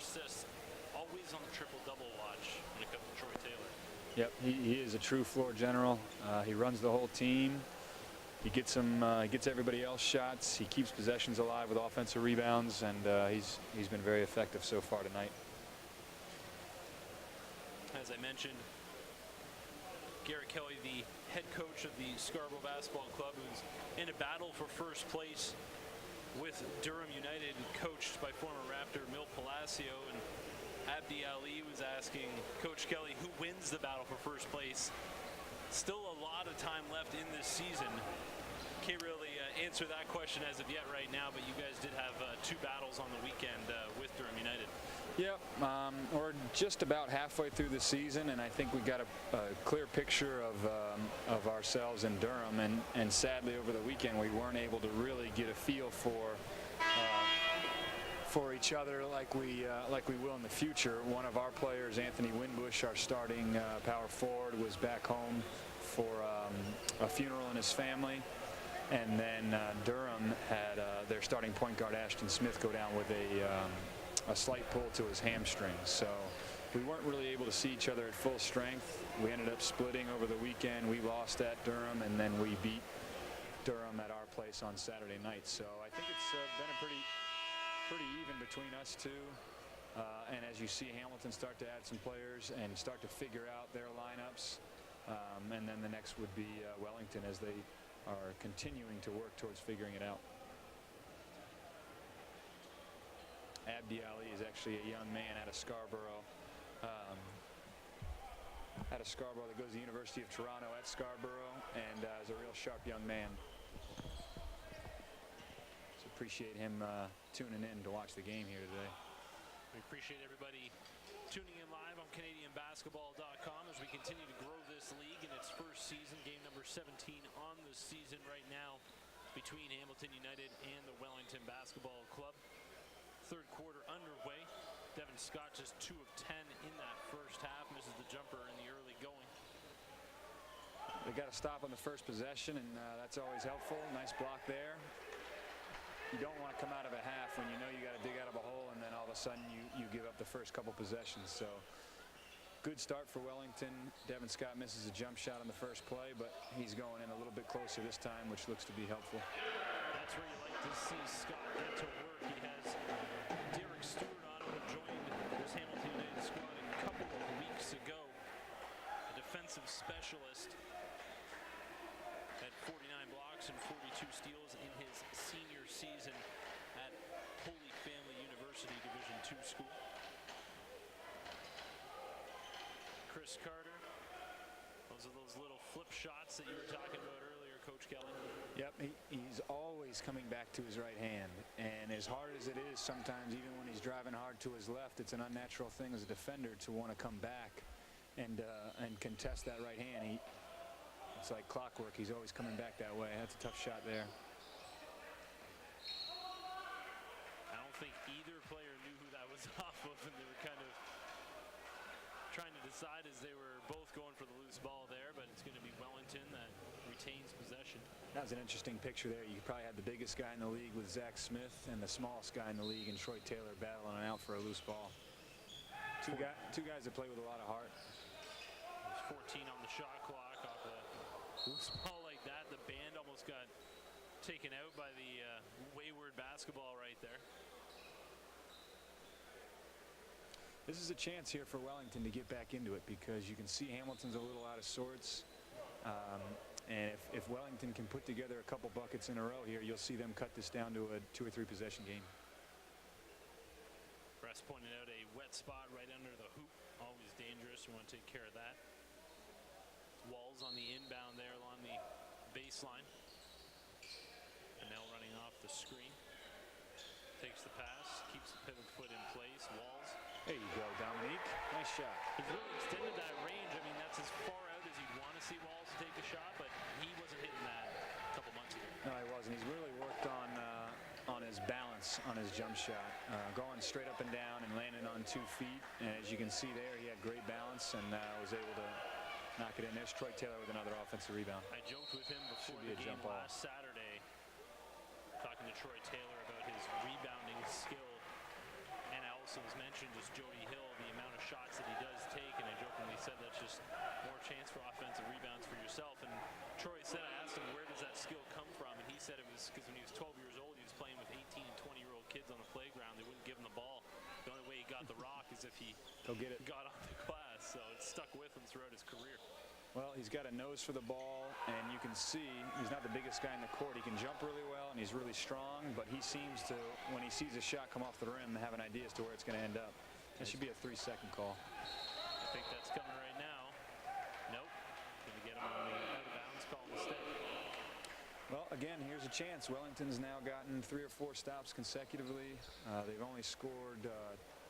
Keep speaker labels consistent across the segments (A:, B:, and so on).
A: assists, always on the triple-double watch when it comes to Troy Taylor.
B: Yep, he is a true floor general. He runs the whole team. He gets everybody else shots. He keeps possessions alive with offensive rebounds, and he's been very effective so far tonight.
A: As I mentioned, Garrett Kelly, the head coach of the Scarborough Basketball Club, who's in a battle for first place with Durham United, coached by former Raptor Milt Palacio. And Abdi Ali was asking Coach Kelly who wins the battle for first place. Still a lot of time left in this season. Can't really answer that question as of yet right now, but you guys did have 2 battles on the weekend with Durham United.
B: Yep, we're just about halfway through the season, and I think we got a clear picture of ourselves in Durham. And sadly, over the weekend, we weren't able to really get a feel for each other like we will in the future. One of our players, Anthony Winbush, our starting power forward, was back home for a funeral in his family. And then Durham had their starting point guard, Ashton Smith, go down with a slight pull to his hamstring. So we weren't really able to see each other at full strength. We ended up splitting over the weekend. We lost at Durham, and then we beat Durham at our place on Saturday night. So I think it's been a pretty even between us two. And as you see Hamilton start to add some players and start to figure out their lineups, and then the next would be Wellington, as they are continuing to work towards figuring it out. Abdi Ali is actually a young man out of Scarborough. That goes to the University of Toronto at Scarborough, and is a real sharp young man. So appreciate him tuning in to watch the game here today.
A: We appreciate everybody tuning in live on CanadianBasketball.com as we continue to grow this league in its first season. Game number 17 on the season right now between Hamilton United and the Wellington Basketball Club. Third quarter underway. Devin Scott just 2 of 10 in that first half. Misses the jumper in the early going.
B: They got to stop on the first possession, and that's always helpful. Nice block there. You don't want to come out of a half when you know you got to dig out of a hole, and then all of a sudden you give up the first couple possessions. So good start for Wellington. Devin Scott misses a jump shot on the first play, but he's going in a little bit closer this time, which looks to be helpful.
A: That's where you like to see Scott get to work. He has Derek Stewart on him, who joined this Hamilton United squad a couple of weeks ago. A defensive specialist. Had 49 blocks and 42 steals in his senior season at Holy Family University Division II school. Chris Carter. Those are those little flip shots that you were talking about earlier, Coach Kelly.
B: Yep, he's always coming back to his right hand, and as hard as it is sometimes, even when he's driving hard to his left, it's an unnatural thing as a defender to want to come back and contest that right hand. It's like clockwork. He's always coming back that way. That's a tough shot there.
A: I don't think either player knew who that was off of, and they were kind of trying to decide as they were both going for the loose ball there, but it's going to be Wellington that retains possession.
B: That was an interesting picture there. You probably had the biggest guy in the league with Zach Smith and the smallest guy in the league in Troy Taylor battling out for a loose ball. Two guys that play with a lot of heart.
A: There's 14 on the shot clock off a loose ball like that. The band almost got taken out by the wayward basketball right there.
B: This is a chance here for Wellington to get back into it, because you can see Hamilton's a little out of sorts. And if Wellington can put together a couple buckets in a row here, you'll see them cut this down to a 2 or 3 possession game.
A: Press pointed out a wet spot right under the hoop. Always dangerous. You want to take care of that. Walls on the inbound there along the baseline. And now running off the screen. Takes the pass, keeps the pivot foot in place. Walls.
B: There you go, Dominique. Nice shot.
A: He's really extended that range. I mean, that's as far out as you'd want to see Walls take the shot, but he wasn't hitting that a couple months ago.
B: No, he wasn't. He's really worked on his balance on his jump shot, going straight up and down and landing on 2 feet. And as you can see there, he had great balance and was able to knock it in. There's Troy Taylor with another offensive rebound.
A: I joked with him before the game last Saturday, talking to Troy Taylor about his rebounding skill, and I also was mentioned just Jody Hill, the amount of shots that he does take, and I jokingly said that's just more chance for offensive rebounds for yourself. And Troy said, I asked him, where does that skill come from? And he said it was because when he was 12 years old, he was playing with 18 and 20-year-old kids on the playground. They wouldn't give him the ball. The only way he got the rock is if he got on the glass. So it stuck with him throughout his career.
B: Well, he's got a nose for the ball, and you can see he's not the biggest guy in the court. He can jump really well, and he's really strong, but he seems to, when he sees a shot come off the rim, have an idea as to where it's going to end up. That should be a 3-second call.
A: I think that's coming right now. Nope. Going to get him on the out-of-bounds call instead.
B: Well, again, here's a chance. Wellington's now gotten 3 or 4 stops consecutively. They've only scored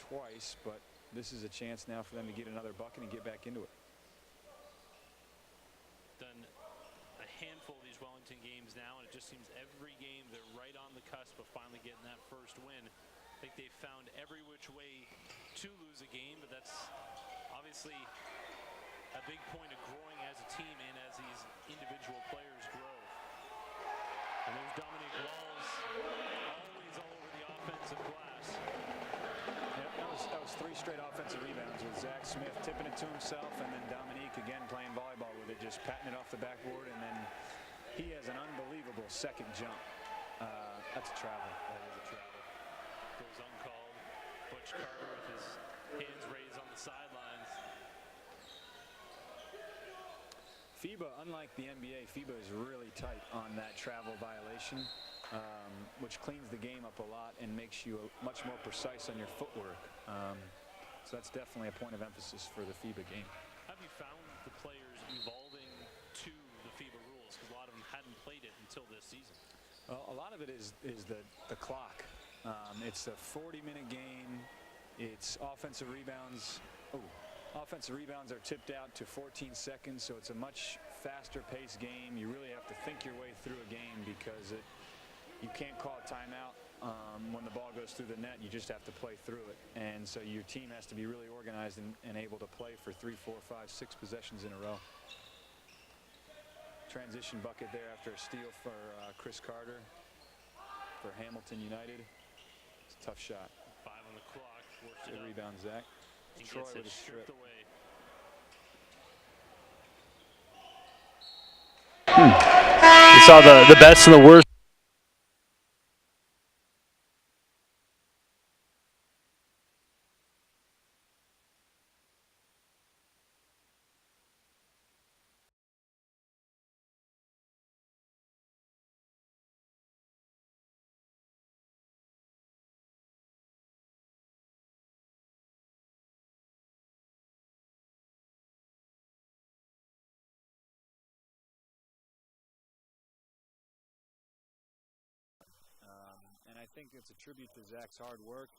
B: twice, but this is a chance now for them to get another bucket and get back into it.
A: Done a handful of these Wellington games now, and it just seems every game they're right on the cusp of finally getting that first win. I think they've found every which way to lose a game, but that's obviously a big point of growing as a team and as these individual players grow. And there's Dominic Walls, always all over the offensive glass.
B: Yep, that was 3 straight offensive rebounds with Zach Smith tipping it to himself, and then Dominique again playing volleyball with it, just patting it off the backboard, and then he has an unbelievable second jump. That's a travel.
A: That is a travel. Goes uncalled. Butch Carter with his hands raised on the sidelines.
B: FIBA, unlike the NBA, FIBA is really tight on that travel violation, which cleans the game up a lot and makes you much more precise on your footwork. So that's definitely a point of emphasis for the FIBA game.
A: Have you found the players evolving to the FIBA rules? Because a lot of them hadn't played it until this season.
B: Well, a lot of it is the clock. It's a 40-minute game. It's offensive rebounds. Offensive rebounds are tipped out to 14 seconds, so it's a much faster-paced game. You really have to think your way through a game because you can't call a timeout when the ball goes through the net. You just have to play through it. And so your team has to be really organized and able to play for 3, 4, 5, 6 possessions in a row. Transition bucket there after a steal for Chris Carter for Hamilton United. It's a tough shot.
A: 5 on the clock. Works
B: Good
A: it
B: rebound, Zach.
A: And
B: Troy
A: gets
B: with
A: it
B: a strip.
A: stripped away.
C: You saw the best and the worst.
B: And I think it's a tribute to Zach's hard work.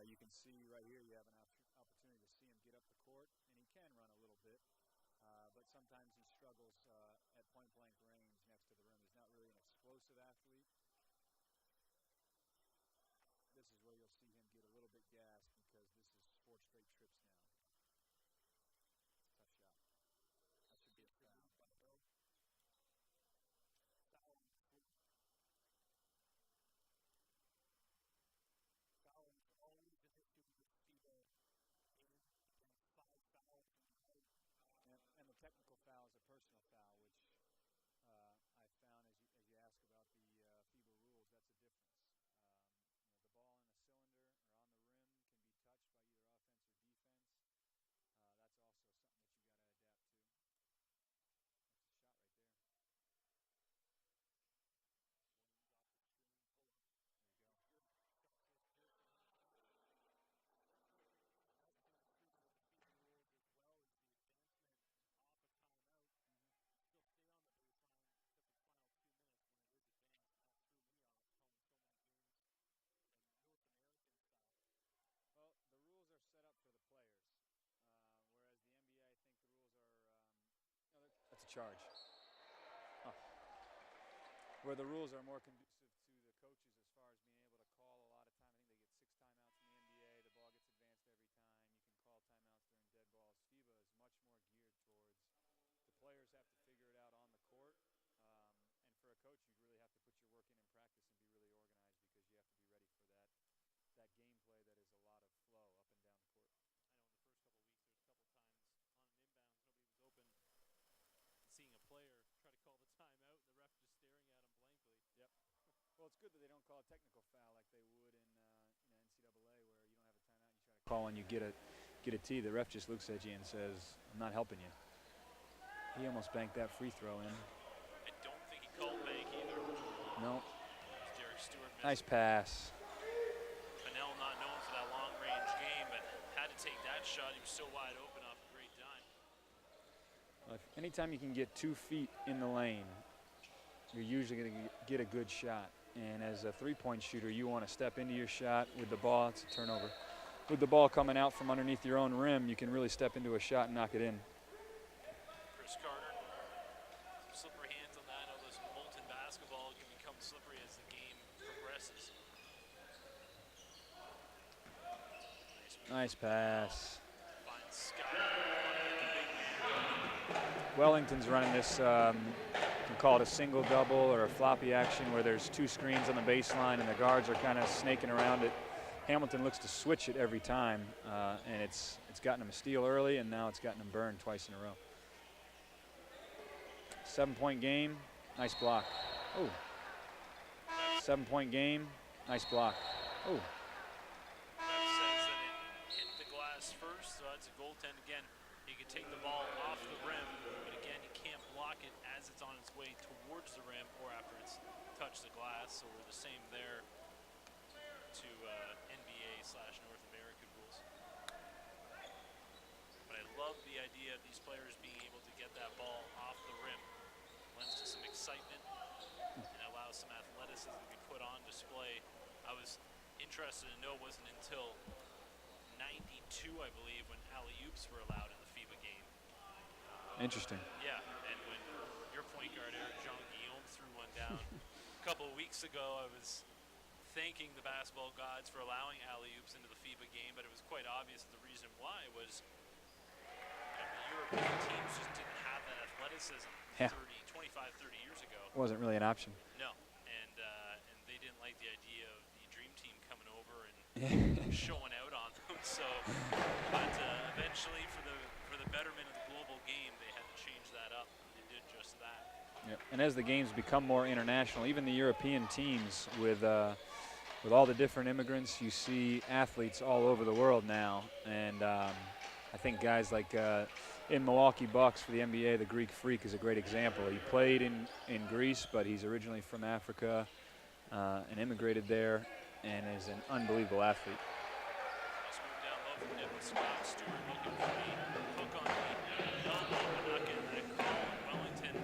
B: You can see right here you have an opportunity to see him get up the court, and he can run a little bit, but sometimes he struggles at point-blank range next to the rim. He's not really an explosive athlete. This is where you'll see him get a little bit gassed because this is 4 straight trips now. Tough shot. That should be a foul. And the technical foul is a personal foul, which I found, as you ask about the FIBA rules, that's a difference. The ball in a cylinder or on the rim can be touched by either offense or defense. That's also something that you got to adapt to. That's a shot right there. Well, the rules are set up for the players, whereas the NBA, I think the rules are. That's a charge. Huh. Where the rules are more conducive to the coaches as far as being able to call a lot of time. I think they get 6 timeouts in the NBA. The ball gets advanced every time. You can call timeouts during dead balls. FIBA is much more geared towards the players have to figure it out on the court. And for a coach, you really have to put your work in practice and be really organized because you have to be ready for that gameplay that is a lot of Well, it's good that they don't call a technical foul like they would in NCAA, where you don't have a timeout, you try to call and you get a tee. The ref just looks at you and says, "I'm not helping you." He almost banked that free throw in.
A: I don't think he called bank either.
B: No.
A: Derek Stewart missed.
B: Nice pass.
A: Pennell not known for that long-range game, but had to take that shot. He was so wide open off a great dime.
B: Anytime you can get 2 feet in the lane, you're usually going to get a good shot. And as a three-point shooter, you want to step into your shot with the ball. It's a turnover. With the ball coming out from underneath your own rim, you can really step into a shot and knock it in.
A: Chris Carter, some slippery hands on that. All this molten basketball can become slippery as the game progresses.
B: Nice pass.
A: Finds Scott.
B: Wellington's running this, you can call it a single double or a floppy action, where there's 2 screens on the baseline and the guards are kind of snaking around it. Hamilton looks to switch it every time, and it's gotten him a steal early, and now it's gotten him burned twice in a row. 7-point game, nice block. Oh. 7-point game, nice block. Oh.
A: Ref says that it hit the glass first, so that's a goaltend again. He can take the ball off the rim, but again, he can't block it as it's on its way towards the rim or after it's touched the glass. So we're the same there to NBA/North American rules. But I love the idea of these players being able to get that ball off the rim. Lends to some excitement and allows some athleticism to be put on display. I was interested to know it wasn't until 92, I believe, when alley-oops were allowed in the FIBA game.
B: Interesting.
A: Yeah, and when your point guard, Eric Jean-Guillaume, threw one down a couple of weeks ago, I was thanking the basketball gods for allowing alley-oops into the FIBA game, but it was quite obvious that the reason why was the European teams just didn't have that athleticism 25, 30 years ago.
B: It wasn't really an option.
A: No, and they didn't like the idea of the Dream Team coming over and showing out on them. So, but eventually, for the betterment of the global game, they had to change that up, and they did just that.
B: Yep. And as the games become more international, even the European teams with all the different immigrants, you see athletes all over the world now. And I think guys like in Milwaukee Bucks for the NBA, the Greek Freak is a great example. He played in Greece, but he's originally from Africa and immigrated there and is an unbelievable athlete.
A: Let's move down low from Nicholas Scott. Stewart looking for the hook on the elbow, but not getting that call. Wellington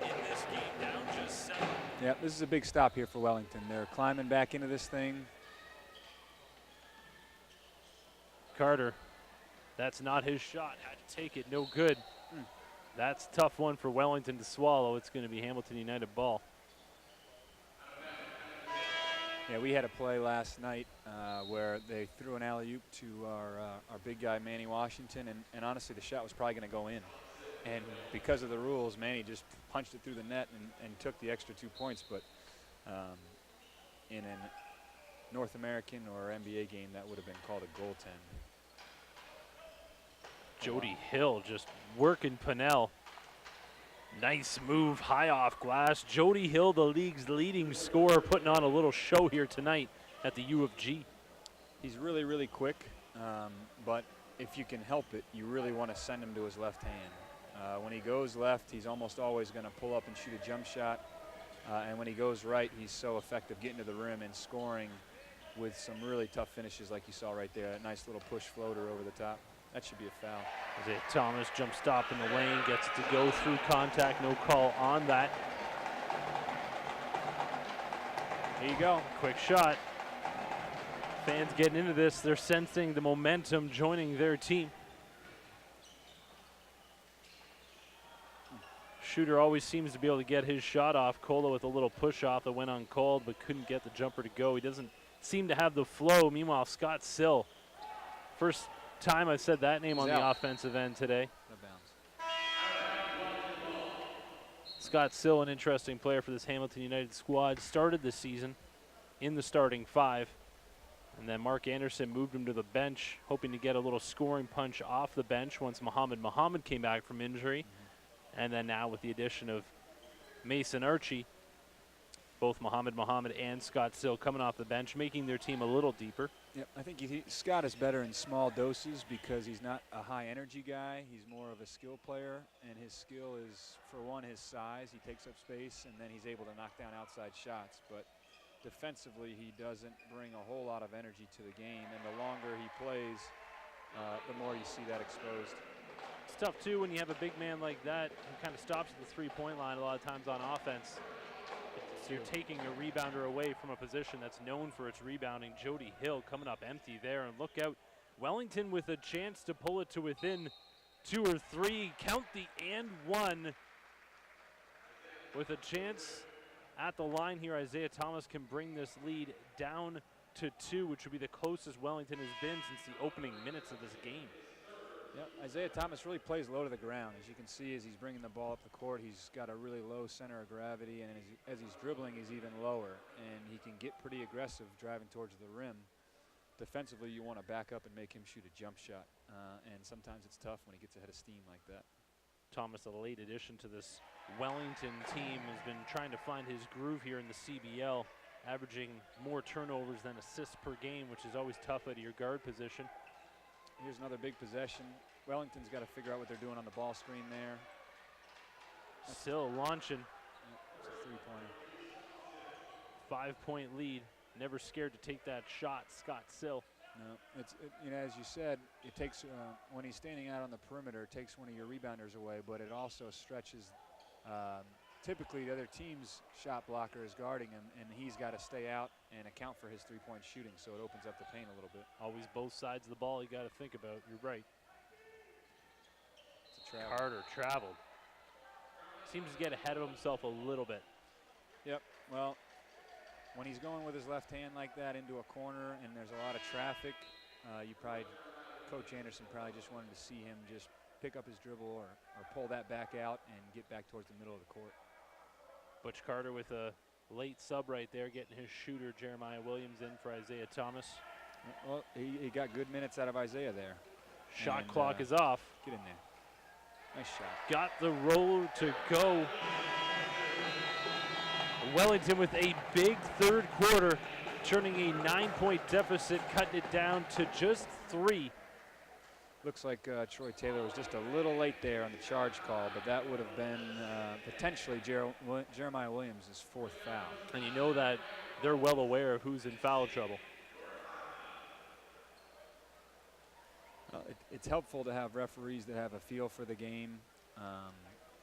A: in this game down just 7.
B: Yeah, this is a big stop here for Wellington. They're climbing back into this thing.
C: Carter, that's not his shot. Had to take it, no good. That's a tough one for Wellington to swallow. It's going to be Hamilton United ball.
B: Yeah, we had a play last night where they threw an alley-oop to our big guy, Manny Washington, and honestly, the shot was probably going to go in. And because of the rules, Manny just punched it through the net and took the extra 2 points. But in a North American or NBA game, that would have been called a goaltend.
C: Jody Hill just working Pennell. Nice move, high off glass. Jody Hill, the league's leading scorer, putting on a little show here tonight at the U of G.
B: He's really, really quick, but if you can help it, you really want to send him to his left hand. When he goes left, he's almost always going to pull up and shoot a jump shot. And when he goes right, he's so effective getting to the rim and scoring with some really tough finishes like you saw right there. A nice little push floater over the top. That should be a foul.
C: Isaiah Thomas jump stop in the lane, gets it to go through contact, no call on that.
B: Here you go.
C: Quick shot. Fans getting into this, they're sensing the momentum joining their team. Shooter always seems to be able to get his shot off. Kola with a little push off that went uncalled but couldn't get the jumper to go. He doesn't seem to have the flow. Meanwhile, Scott Sill, first time I've said that name on the offensive end today.
B: No bounds.
C: Scott Sill, an interesting player for this Hamilton United squad, started the season in the starting 5. And then Mark Anderson moved him to the bench, hoping to get a little scoring punch off the bench once Muhammad came back from injury. And then now with the addition of Mason Archie. Both Muhammad and Scott Sill coming off the bench, making their team a little deeper.
B: Yep, I think Scott is better in small doses because he's not a high-energy guy. He's more of a skill player, and his skill is, for one, his size. He takes up space, and then he's able to knock down outside shots. But defensively, he doesn't bring a whole lot of energy to the game, and the longer he plays, the more you see that exposed.
C: It's tough, too, when you have a big man like that who kind of stops at the three-point line a lot of times on offense. So you're taking a rebounder away from a position that's known for its rebounding. Jody Hill coming up empty there, and look out. Wellington with a chance to pull it to within 2 or 3. Count the and 1. With a chance at the line here, Isaiah Thomas can bring this lead down to 2, which would be the closest Wellington has been since the opening minutes of this game.
B: Yep, Isaiah Thomas really plays low to the ground. As you can see, as he's bringing the ball up the court, he's got a really low center of gravity, and as he's dribbling, he's even lower. And he can get pretty aggressive driving towards the rim. Defensively, you want to back up and make him shoot a jump shot. And sometimes it's tough when he gets ahead of steam like that.
C: Thomas, a late addition to this Wellington team, has been trying to find his groove here in the CBL, averaging more turnovers than assists per game, which is always tough at your guard position.
B: Here's another big possession. Wellington's got to figure out what they're doing on the ball screen there.
C: Still launching.
B: Yep, it's a three-pointer.
C: 5-point lead. Never scared to take that shot, Scott Sill.
B: No, you know, as you said, it takes when he's standing out on the perimeter, it takes one of your rebounders away, but it also stretches. Typically, the other team's shot blocker is guarding him, and he's got to stay out and account for his three-point shooting, so it opens up the paint a little bit.
C: Always both sides of the ball you got to think about. You're right.
B: It's a travel.
C: Carter traveled. Seems to get ahead of himself a little bit.
B: Yep. Well, when he's going with his left hand like that into a corner and there's a lot of traffic, Coach Anderson probably just wanted to see him just pick up his dribble or pull that back out and get back towards the middle of the court.
C: Butch Carter with a late sub right there, getting his shooter Jeremiah Williams in for Isaiah Thomas.
B: Well, he got good minutes out of Isaiah there.
C: Shot clock is off.
B: Get in there. Nice shot.
C: Got the roller to go. Wellington with a big third quarter, turning a 9-point deficit, cutting it down to just 3.
B: Looks like Troy Taylor was just a little late there on the charge call, but that would have been potentially Jeremiah Williams' 4th foul.
C: And you know that they're well aware of who's in foul trouble.
B: It's helpful to have referees that have a feel for the game,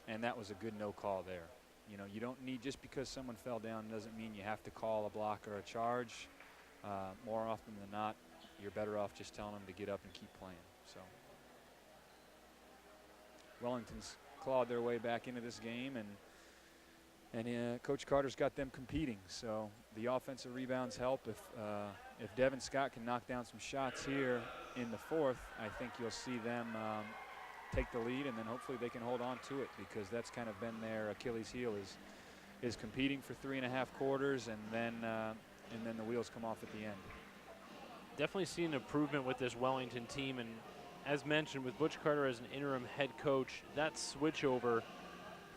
B: and that was a good no call there. You know, you don't need, just because someone fell down doesn't mean you have to call a block or a charge. More often than not, you're better off just telling them to get up and keep playing. So Wellington's clawed their way back into this game, and Coach Carter's got them competing. So the offensive rebounds help. If Devin Scott can knock down some shots here in the 4th, I think you'll see them take the lead, and then hopefully they can hold on to it, because that's kind of been their Achilles heel, is competing for 3.5 quarters, and then the wheels come off at the end.
C: Definitely seen improvement with this Wellington team, and as mentioned, with Butch Carter as an interim head coach, that switch over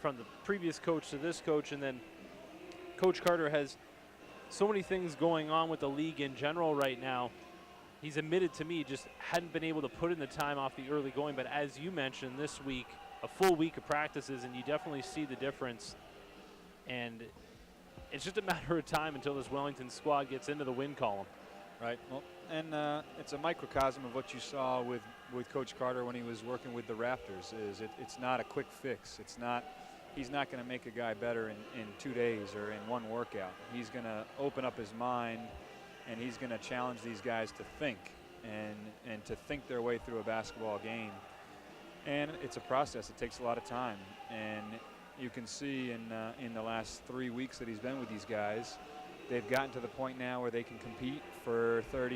C: from the previous coach to this coach, and then Coach Carter has so many things going on with the league in general right now. He's admitted to me just hadn't been able to put in the time off the early going, but as you mentioned, this week, a full week of practices, and you definitely see the difference. And it's just a matter of time until this Wellington squad gets into the win column.
B: Right. Well, and it's a microcosm of what you saw with Coach Carter when he was working with the Raptors. It's not a quick fix. He's not going to make a guy better in 2 days or in one workout. He's going to open up his mind, and he's going to challenge these guys to think and to think their way through a basketball game. And it's a process. It takes a lot of time. And you can see in the last 3 weeks that he's been with these guys, they've gotten to the point now where they can compete for 30,